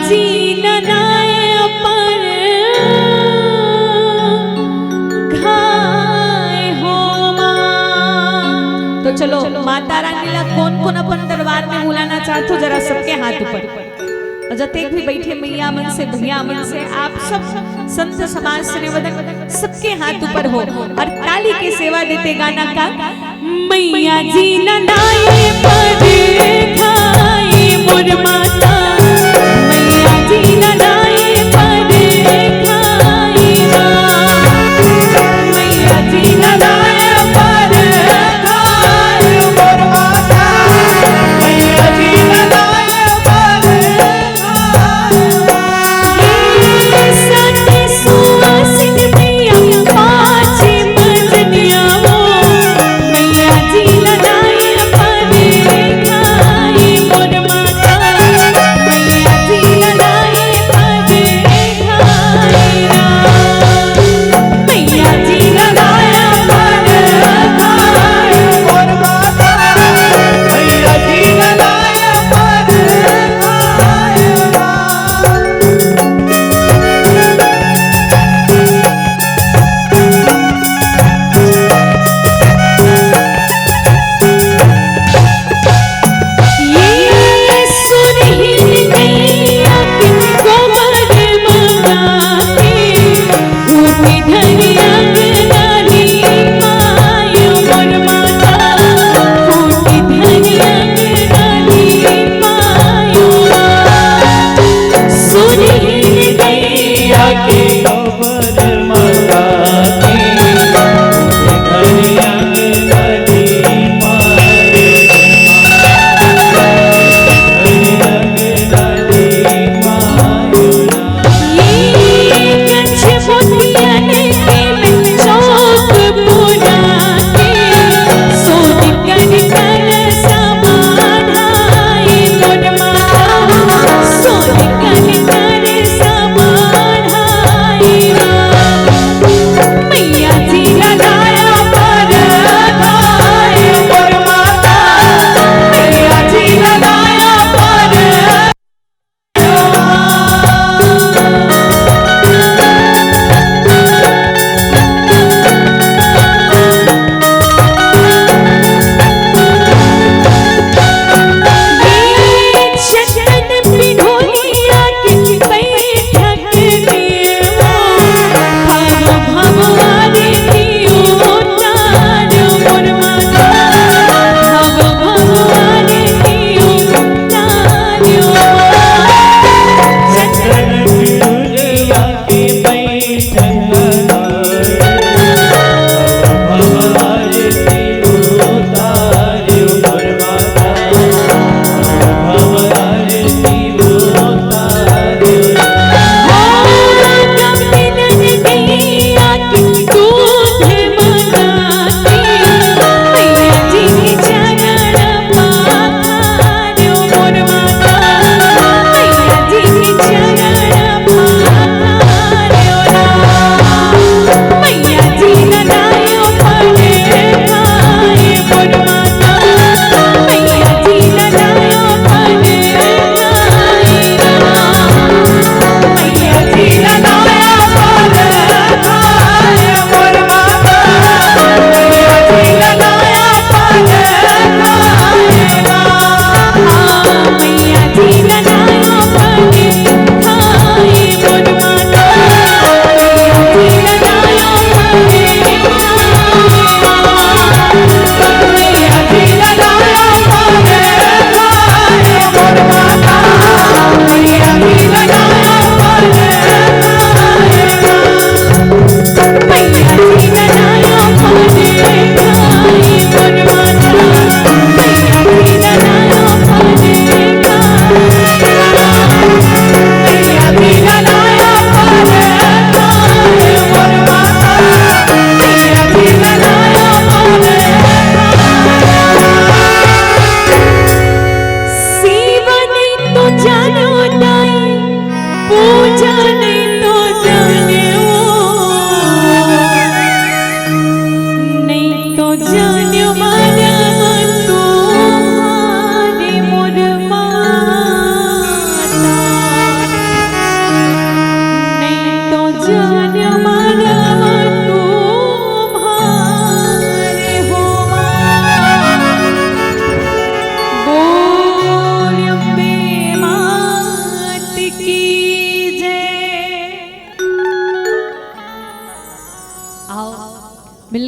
जी ननाए पर घाय हो मां। तो चलो माता रानी ला कौन कौन अपन दरबार में बुलाना चाहते हो, जरा सबके हाथ ऊपर। और जते भी बैठे मैया मन से भैया मन से आप सब संत समाज से निवेदन, सबके हाथ ऊपर हो और ताली के सेवा देते गाना का। मैया जी ननाए पर घाय मोर माता, मैया जी ननाए पर घाय मैया जी ननाए पर घाय मोर माता, मैया जी ननाए पर सती सुवासिन मैया पाछे बजनिया वो, मैया जी ननाए पर घाय मोर माता,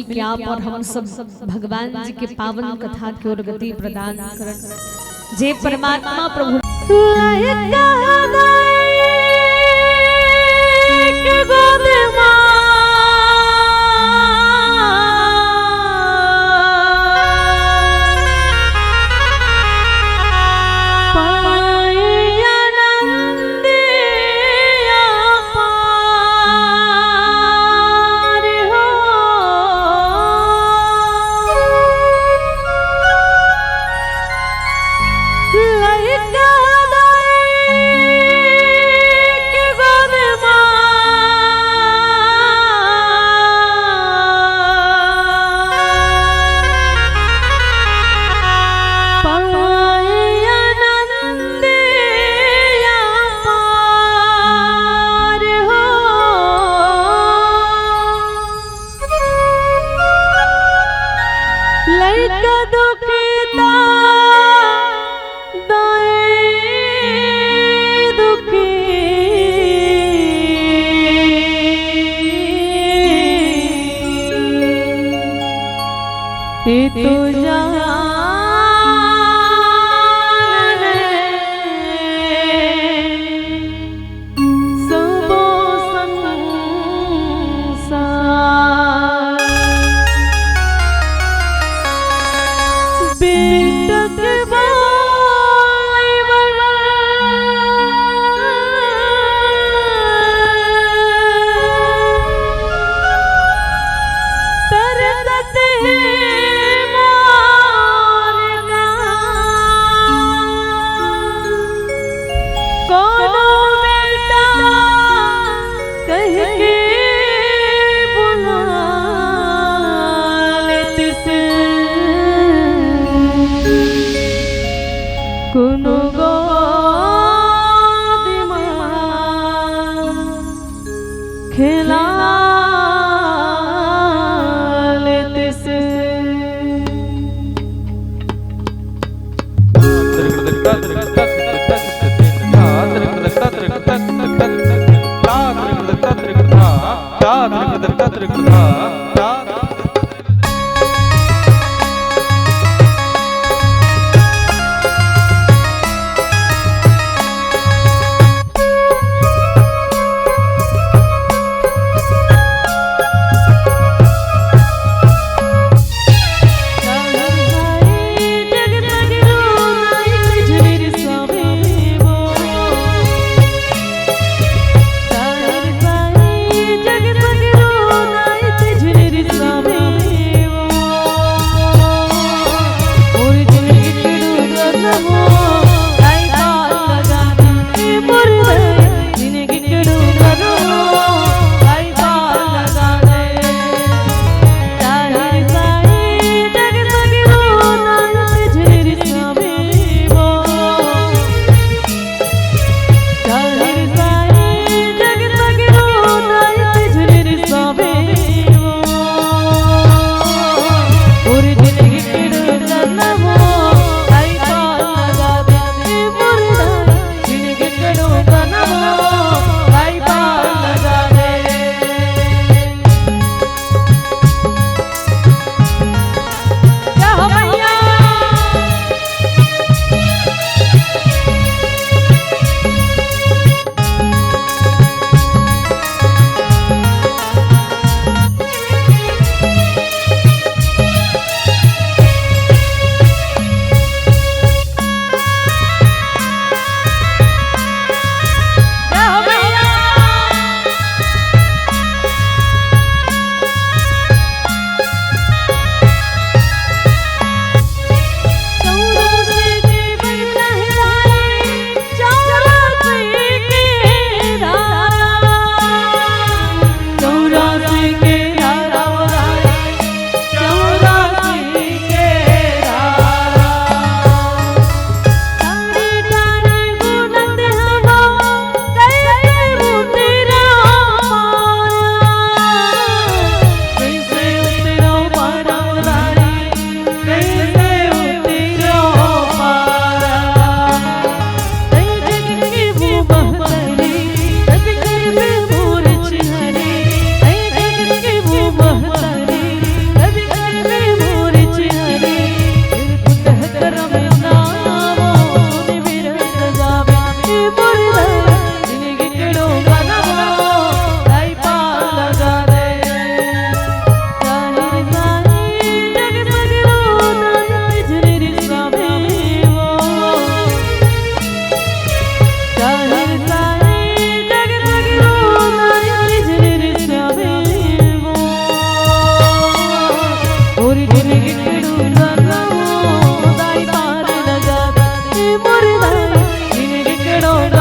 मिल के आप और हम सब भगवान जी के पावन कथा की ओर गति प्रदान करन। जे परमात्मा प्रभु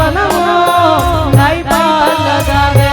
गलवो दाई पार लगावे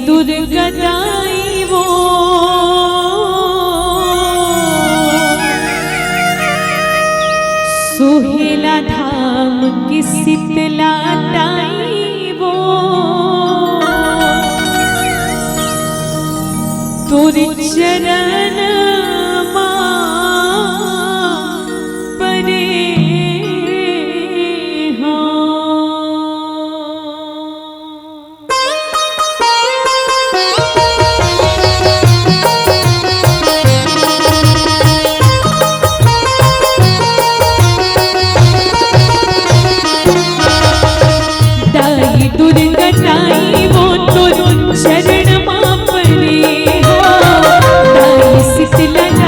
दुर्गदाई वो सोहेला धाम की शीतला ताई वो तोरी चरण दुर्गताई वो तो शरण मां परे हो ताई शीतला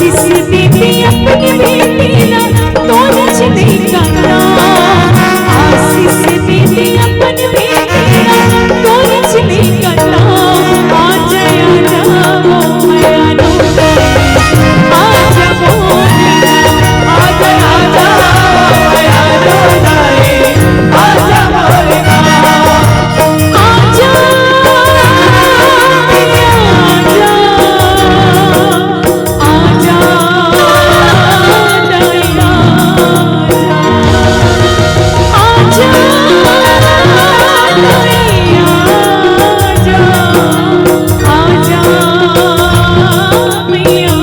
आशीष दीदी अपनी बेटी ना तोड़ नहीं करना आशीष दीदी अपनी बेटी ना तोड़ नहीं करना आ जाया जाओ माया रोता आ जाओ आ जा माया रोता रे आ जा मोरना आजा आजा दया आजा दया आजा मैया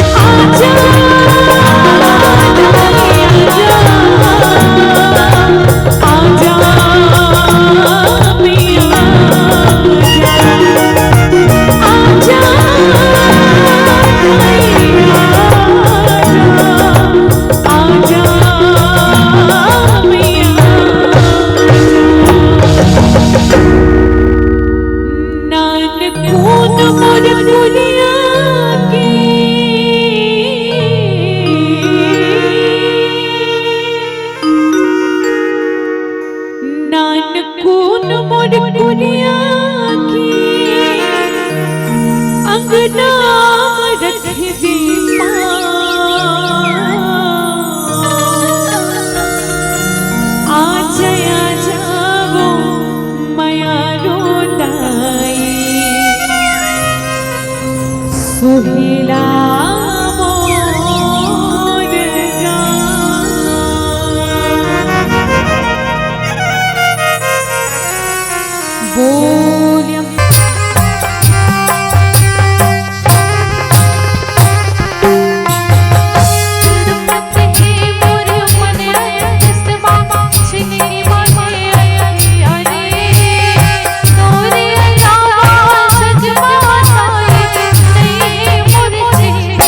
आजा आजा मैया आजा आजा मैया नानक कौन मोर दुनिया की नानक कौन मोर दुनिया की अंगना रख दे आ जाया जाओ माया रोताई सुहेला मोर बोलियम सजमा साए नहीं मुरझे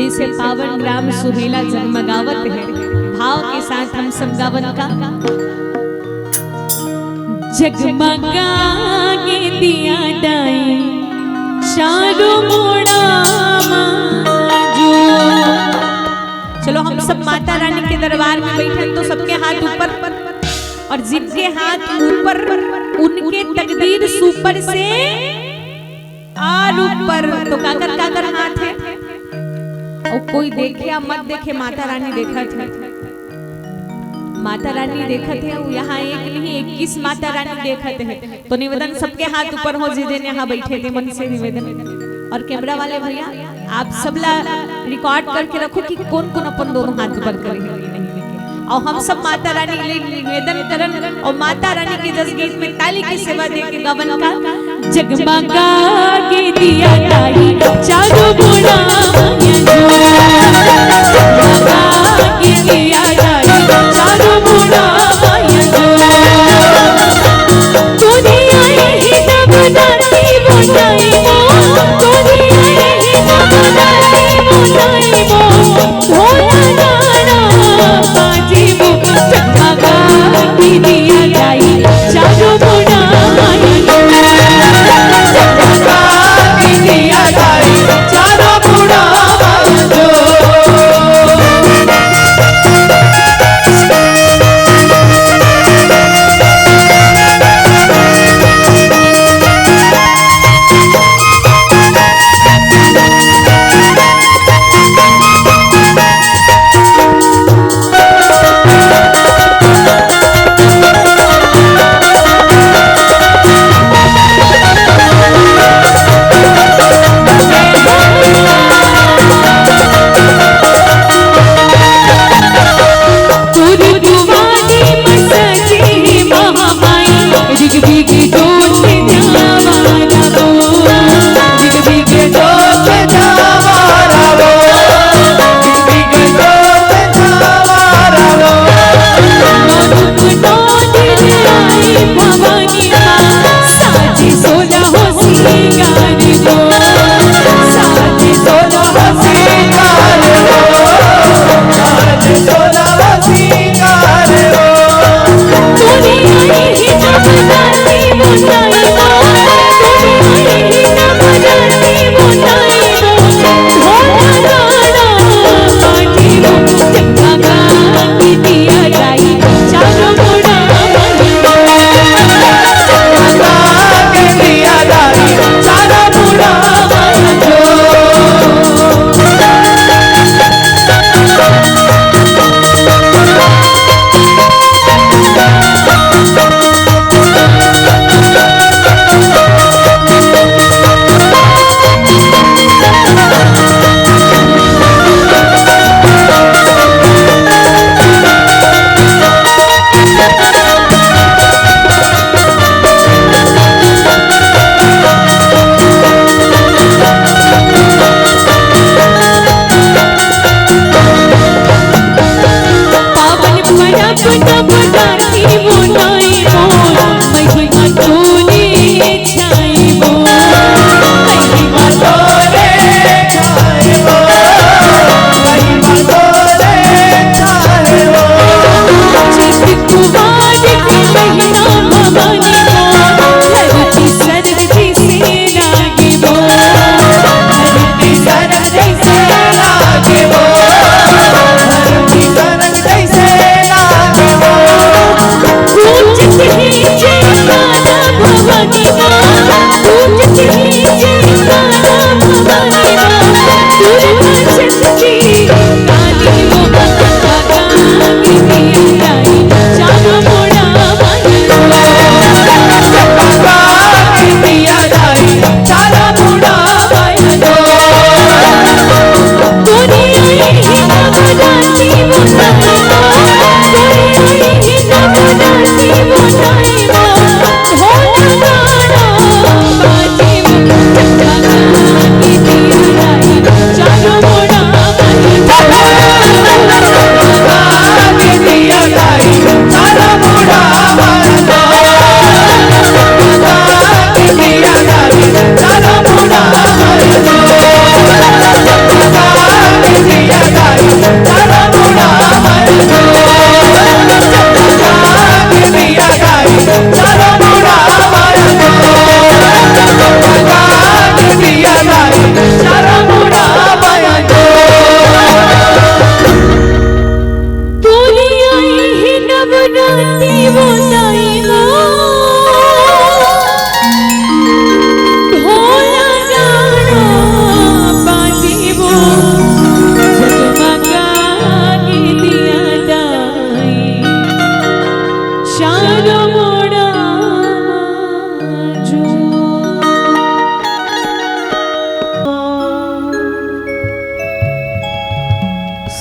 जैसे पावन ग्राम सुहेला जगमगावत है, भाव के साथ हम सब गावन का। जगमगागे दिया डाई चारों मोड़ा जो। चलो हम सब माता रानी के दरबार में बैठे तो सबके हाथ ऊपर, और जिनके हाथ ऊपर उनके तकदीर सुपर से और ऊपर। तो काकर काकर हाथ है, और कोई देखे या मत देखे माता रानी देखत है, माता रानी देखत है। यहाँ एक नहीं 21 माता रानी देखत है। तो निवेदन सबके हाथ ऊपर हो, जिन यहाँ बैठे थे मन से निवेदन। और कैमरा वाले भैया आप सब ला रिकॉर्ड करके रखो कि कौन कौन अपन दोनों हाथ ऊपर करे नहीं देखे। और हम सब माता रानी के लिए निवेदन करन, और माता रानी के जस गीत में ताली की सेवा दे के गावन का। जगमगा के दिया डाई चारों मोड़ा जगमगा के दिया डाई चारों मोड़ा दुनिया ही न बनाती बनाई मो, दुनिया ही न बनाती बनाई मो, भोला गाना बाजी मो। जगमगा के दिया डाई चारों मोड़ा जगमगा के दिया डाई चारों मोड़ा जो।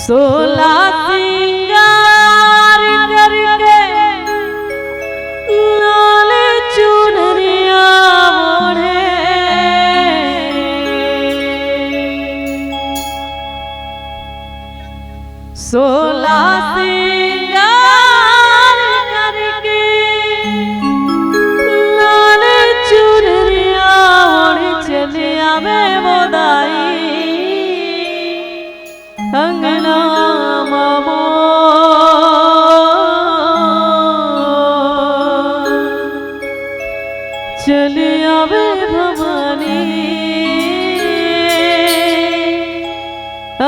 सोला सिंगार करके लाल चुनरिया ओढ़े, सोला सिंगार करके लाल चुनरिया ओढ़ चले आवे मोदाई अंगना मामो। चले आवे भवानी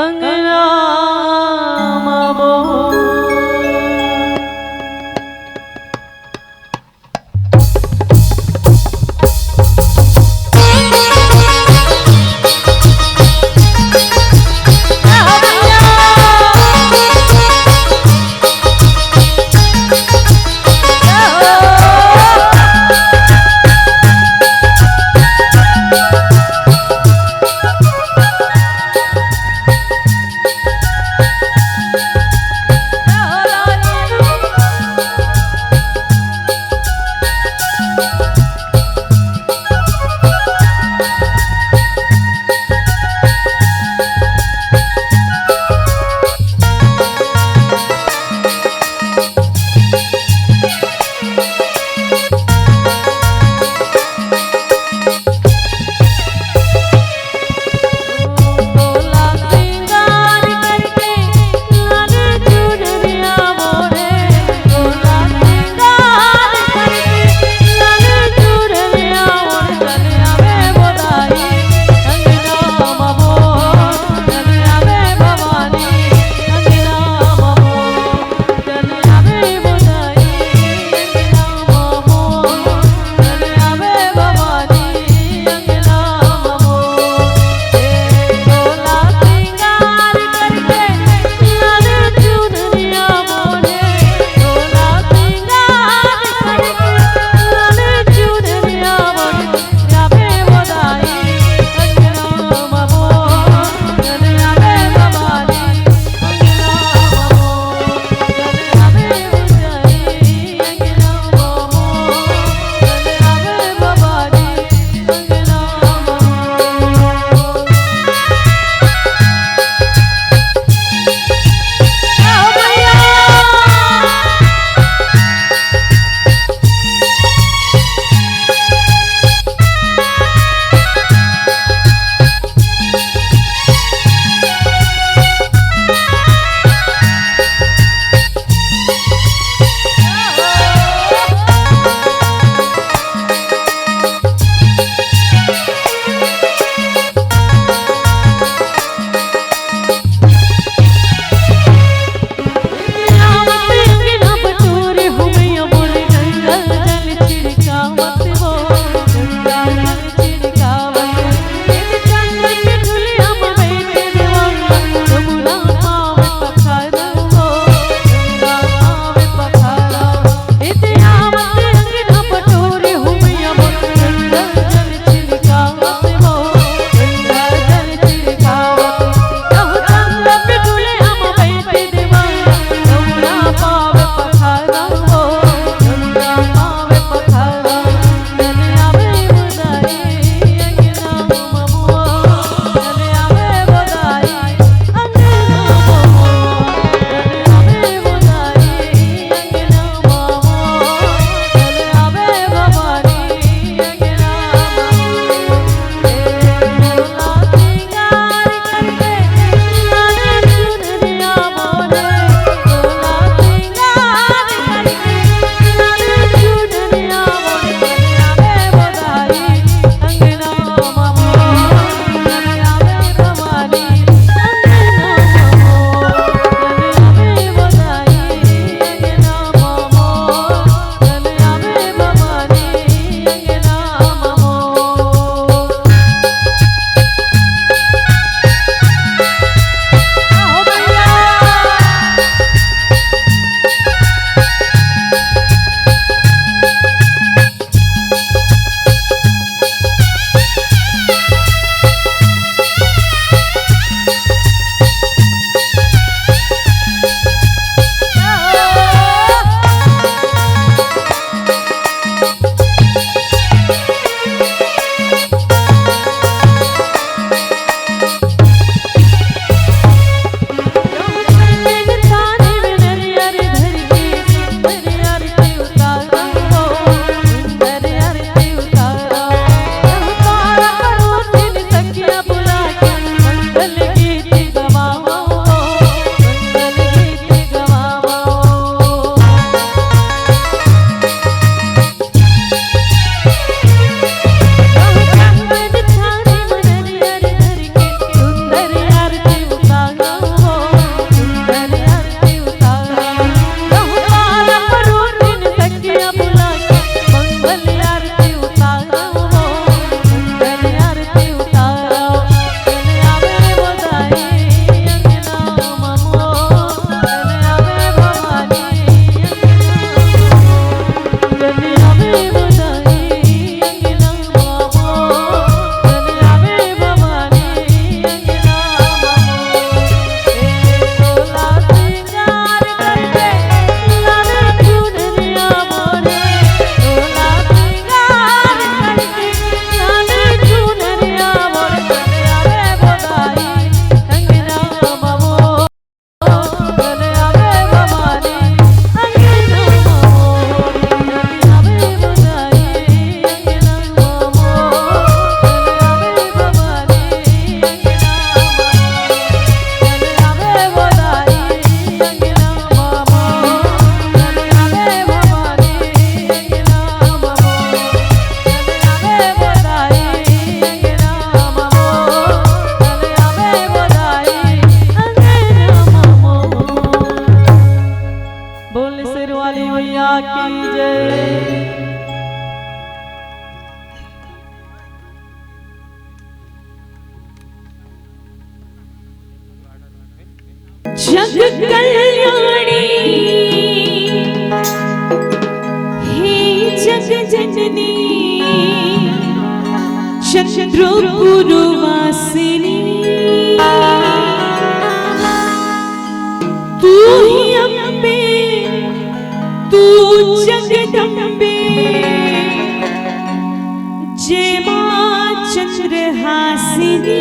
अंगना मामो। जग कल्याणी हे जग जननी चंद्रपुरवासिनी तू ही अम्बे तू जगदम्बे जय मां चंद्रहासिनी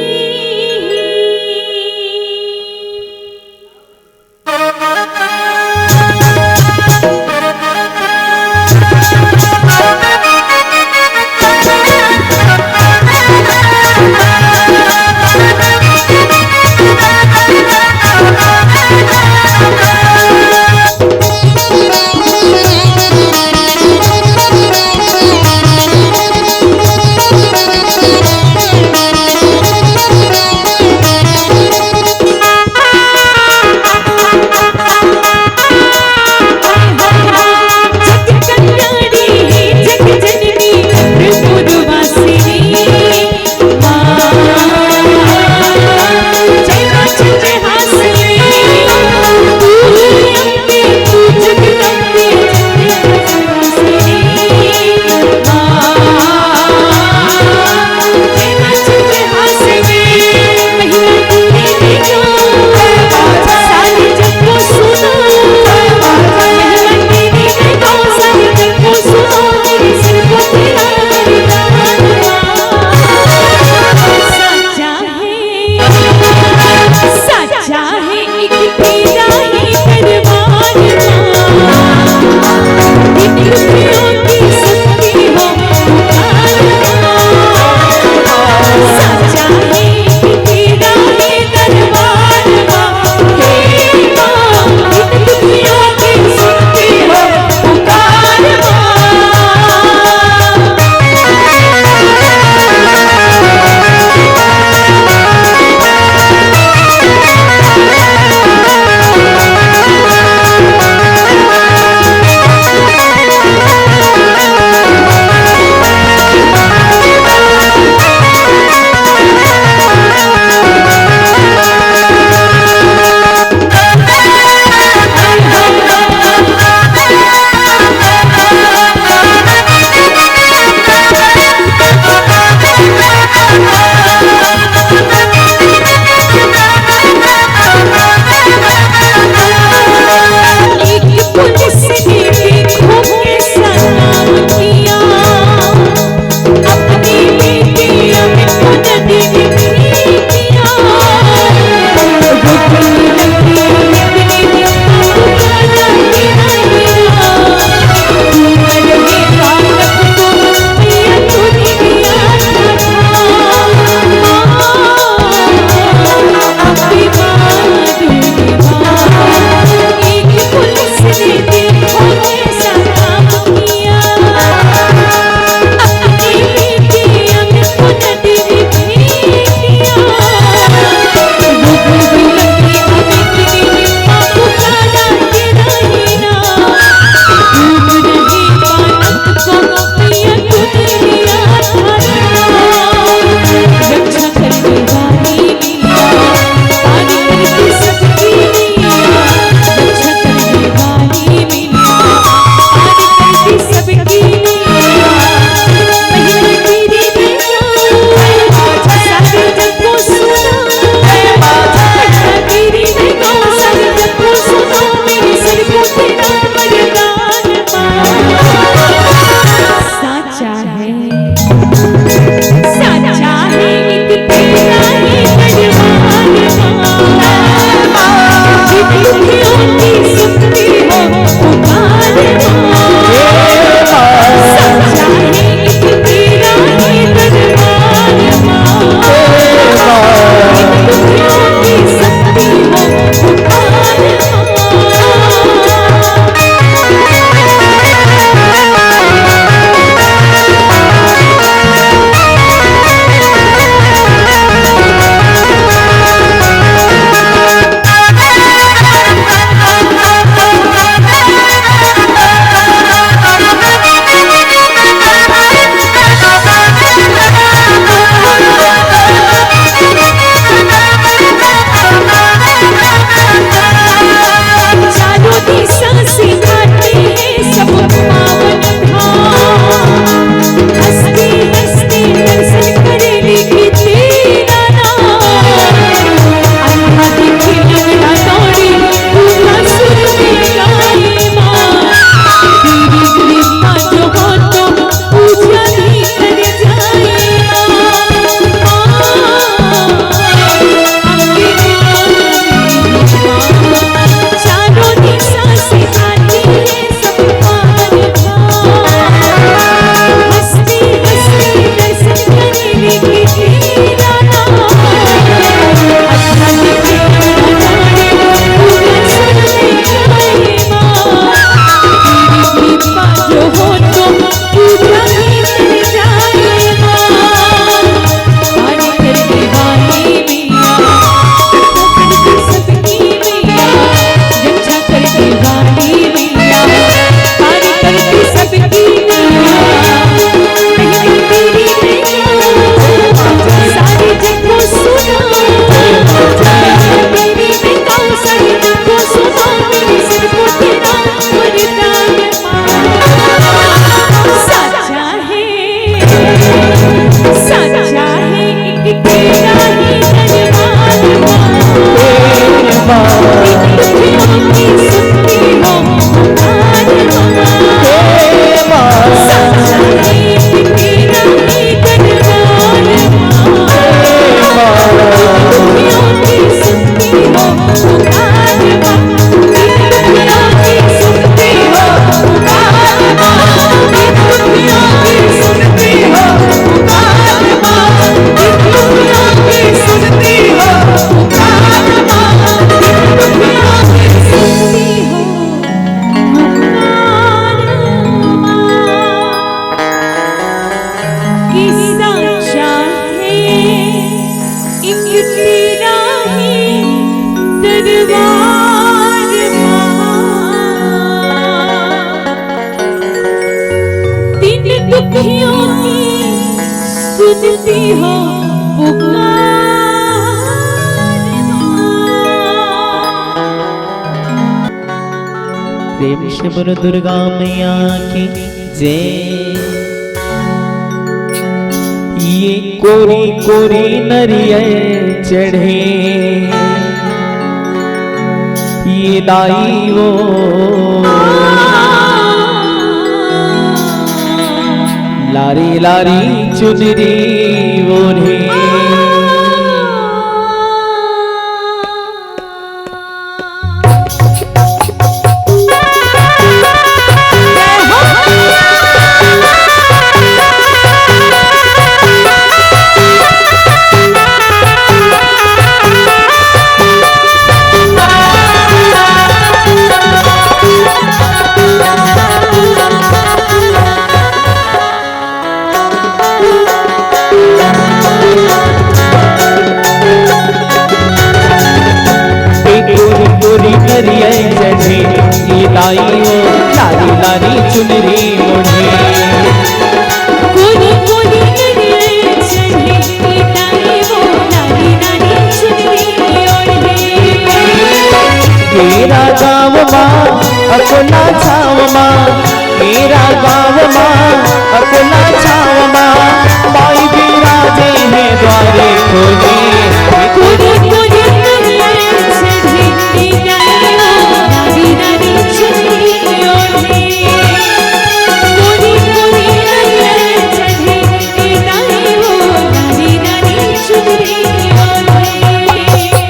सुनती हो प्रेम से बोलो दुर्गा मैया की जय। ये कोरी कोरी नरियल चढ़े ये लाई वो लारी लारी चुनरी ओढ़े चढ़े ये लाई वो लारी लारी चुनरी ओढ़े कोरी कोरी नरियल चढ़े ये लाई वो लारी लारी चुनरी ओढ़े। मेरा गाँव माँ अपना छाव माँ मेरा गाँव माँ अपना छाव माँ माई बिराजे हैं द्वारे खोले कोरी कोरी नरियल चढ़े ये लाई वो लारी लारी चुनरी ओढ़े। कोरी कोरी नरियल चढ़े ये लाई वो लारी लारी चुनरी ओढ़े।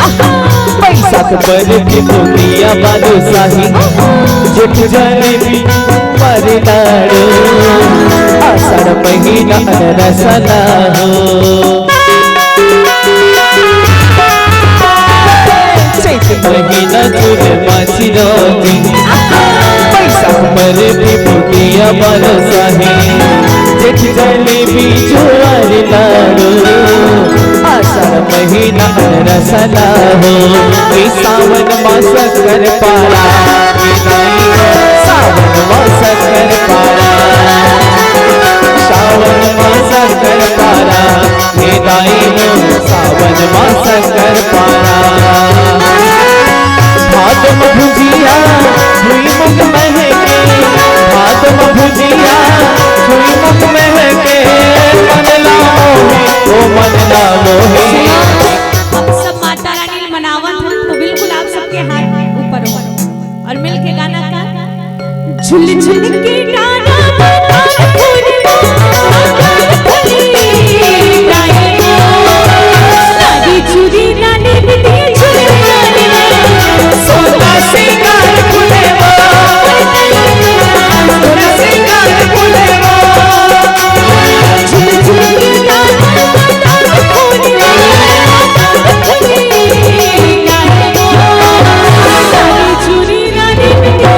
बैसाख पर भूतिया बालूशाही जेठ जलेबी पर लाड़ू आषाढ़ महीना रसना हो चैत महीना चूल माची रोटी बैसाख पर भूतिया बालूशाही जेठ जलेबी जुआर लाड़ू आषाढ़ महीना रसना हो सावन मास कर पारा सावन मास कर पारा सावन मास कर पारा हे दाई हो सावन मास कर पारा भात में भुजिया हुई मुख महके भात में भुजिया हुई मुख महके मन लाओ ओ मन लाओ हम सब माता रानी मनावत हैं तो बिल्कुल आप सबके हाथ ऊपर हो और मिल के गाना का झुल झुल के गाना चूड़ी नानी बिटिया सोना सिंगार फुले वो सोना सिंगार फुले वो झुल झुल के गाना चूड़ी नानी बिटिया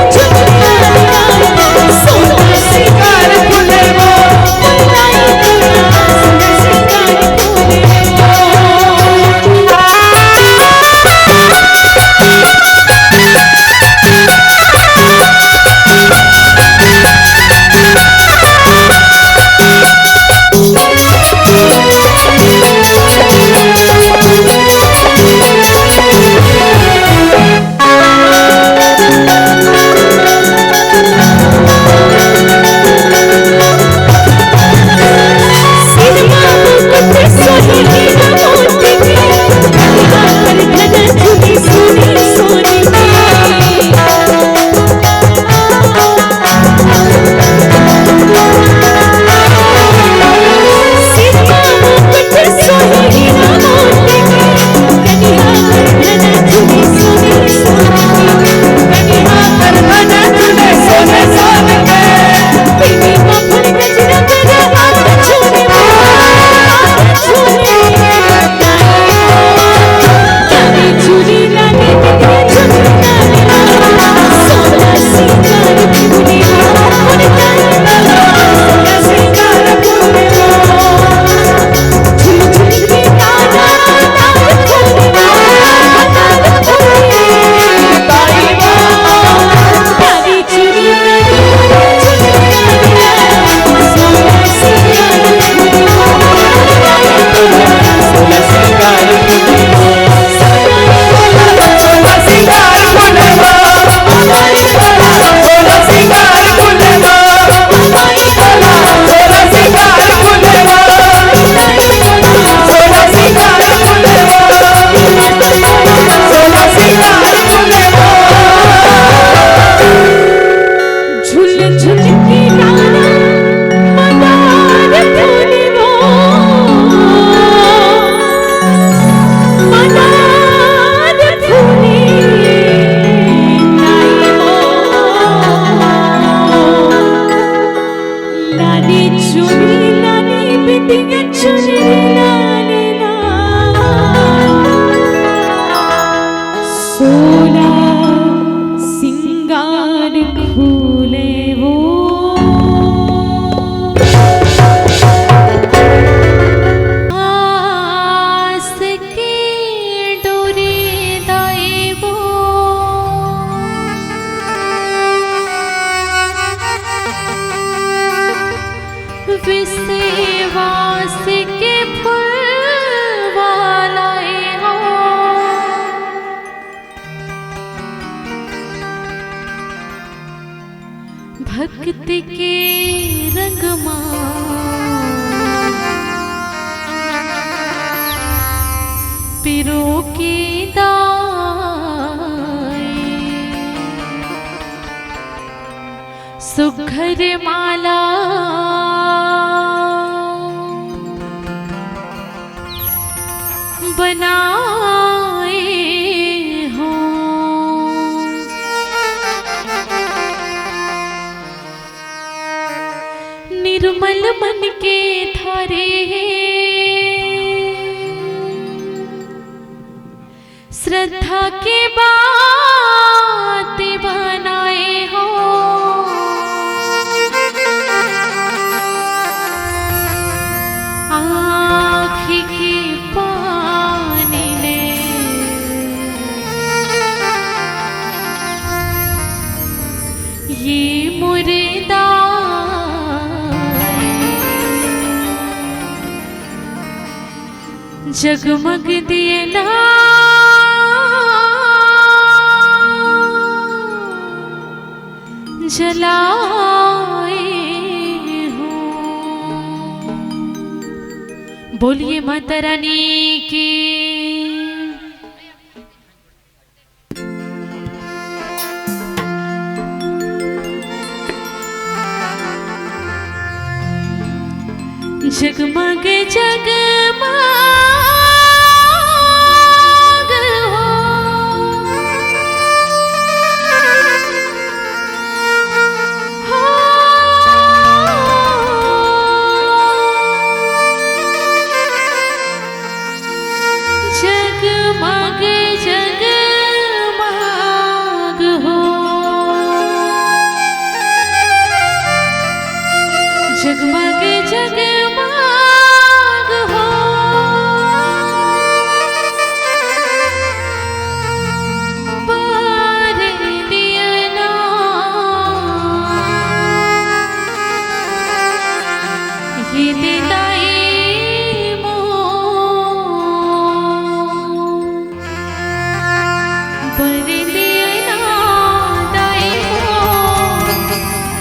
सोला सिंगार फूले वो आस की डोरी दाई वो विसेवास के फूल वालाए हो भक्त के रंग पिरो के दाए सुघर माला बनाए हो निर्मल मन के थारे श्रद्धा के बात बनाए हो आँखी की पानी ने ये मुर्दा जगमग दिए ना जलाए हो। बोलिए माता रानी की जगमग जगमग हो जगमग जगमग हो जगमग जगमग हो बार दिया ना ये दिलाई मो बर दिया ना दाई हो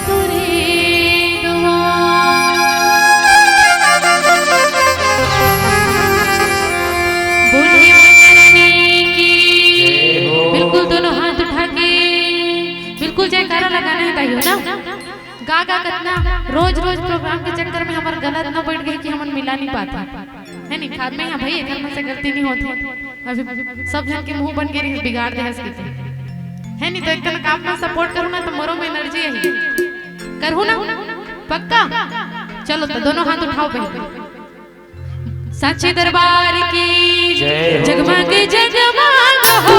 तुरे दुआ बोलिए बिल्कुल दोनों हाथ उठा के बिल्कुल जयकारा लगाना है ताइयो ना गा गा करना रोज रोज प्रोग्राम के चक्कर में हमारा गलत ना बैठ गई कि हम मिला नहीं पाता है नहीं खाद में भाई एक से गलती नहीं होती अभी सब जन के मुंह बन के बिगाड़ दे है नहीं तो एक काम में सपोर्ट करूँ ना तो मोरो में एनर्जी है करूँ ना पक्का चलो तो दोनों हाथ उठाओ भाई सच्चे दरबार की जगमग जगमग हो